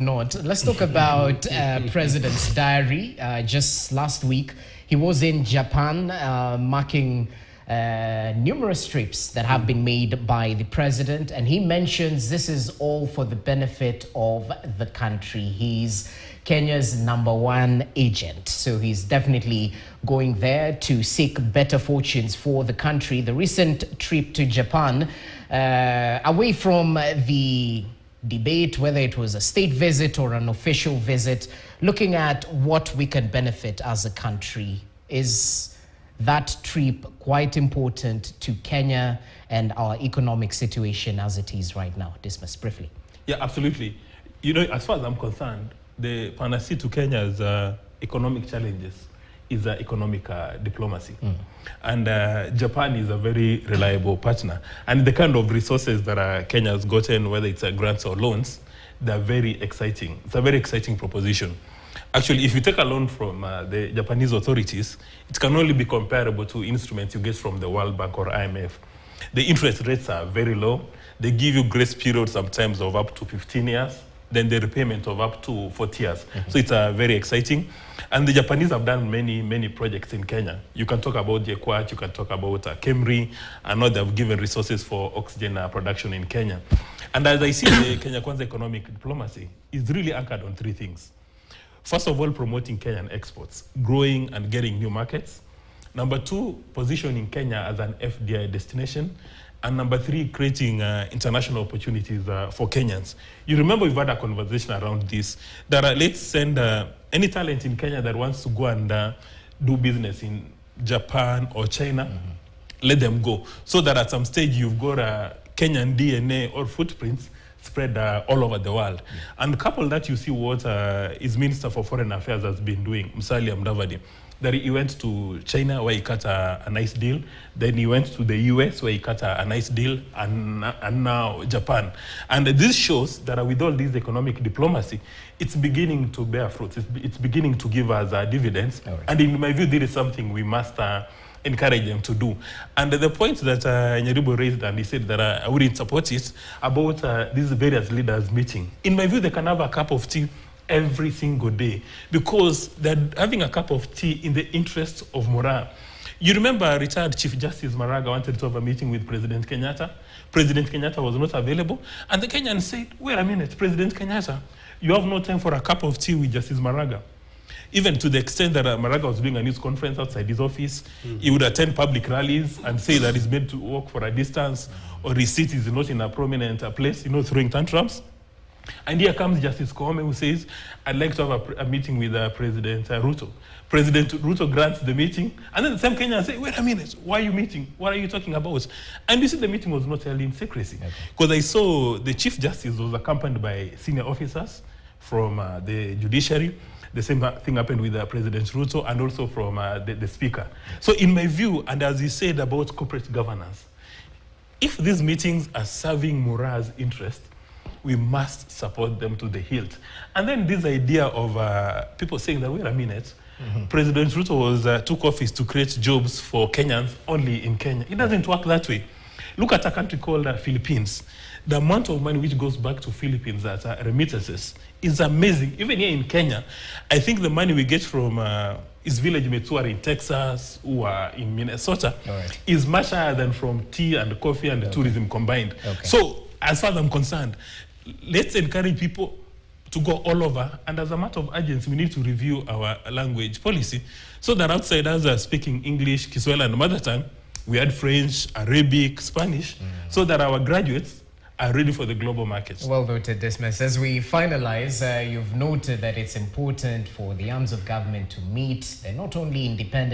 Not. Let's talk about President's diary. Just last week, he was in Japan marking numerous trips that have been made by the president, and he mentions this is all for the benefit of the country. He's Kenya's #1 agent, so he's definitely going there to seek better fortunes for the country. The recent trip to Japan, away from the debate whether it was a state visit or an official visit, looking at what we can benefit as a country. Is that trip quite important to Kenya and our economic situation as it is right now? Dismiss briefly. Yeah, absolutely. You know, as far as I'm concerned, the panacea to Kenya's economic challenges is economic diplomacy. And Japan is a very reliable partner. And the kind of resources that Kenya has gotten, whether it's grants or loans, they're very exciting. It's a very exciting proposition. Actually, if you take a loan from the Japanese authorities, it can only be comparable to instruments you get from the World Bank or IMF. The interest rates are very low. They give you grace periods sometimes of up to 15 years, then the repayment of up to 40 years. So it's very exciting. And the Japanese have done many projects in Kenya. You can talk about Jequat, you can talk about Kemri, and now they've given resources for oxygen production in Kenya. And as I see, the Kenya Kwanza economic diplomacy is really anchored on 3 things. First of all, promoting Kenyan exports, growing and getting new markets. Number 2, positioning Kenya as an FDI destination. And number 3, creating international opportunities for Kenyans. You remember we've had a conversation around this, that let's send any talent in Kenya that wants to go and do business in Japan or China, let them go. So that at some stage you've got a Kenyan DNA or footprints spread all over the world. And couple that, you see what his Minister for Foreign Affairs has been doing, Musalia Mudavadi. That he went to China where he cut a nice deal. Then he went to the US where he cut a nice deal, and now Japan. And this shows that with all this economic diplomacy, it's beginning to bear fruit. It's beginning to give us dividends. Right. And in my view, this is something we must encourage them to do. And the point that Nyaribo raised, and he said that I wouldn't support it, about these various leaders meeting. In my view, they can have a cup of tea every single day, because they're having a cup of tea in the interest of morale. You remember retired Chief Justice Maraga wanted to have a meeting with President Kenyatta. President Kenyatta was not available. And the Kenyans said, wait a minute, President Kenyatta, you have no time for a cup of tea with Justice Maraga. Even to the extent that Maraga was doing a news conference outside his office, he would attend public rallies and say that he's made to walk for a distance, or his seat is not in a prominent place, throwing tantrums. And here comes Justice Koome, who says, I'd like to have a meeting with President Ruto. President Ruto grants the meeting, and then the same Kenyans say, wait a minute, why are you meeting? What are you talking about? And you see, the meeting was not held in secrecy. Because I saw the Chief Justice was accompanied by senior officers from the judiciary. The same thing happened with President Ruto, and also from the Speaker. So in my view, and as he said about corporate governance, if these meetings are serving Mura's interest, we must support them to the hilt. And then this idea of people saying that, wait a minute, President Ruto took office to create jobs for Kenyans only in Kenya. It doesn't work that way. Look at a country called Philippines. The amount of money which goes back to Philippines as remittances is amazing. Even here in Kenya, I think the money we get from his village mates who are in Texas, who are in Minnesota, is much higher than from tea and coffee and tourism combined. So, as far as I'm concerned, let's encourage people to go all over, and as a matter of urgency, we need to review our language policy so that outsiders are speaking English, Kiswahili, and mother tongue. We had French, Arabic, Spanish, so that our graduates are ready for the global markets. Well noted, Dismiss. As we finalize, you've noted that it's important for the arms of government to meet. They're not only independent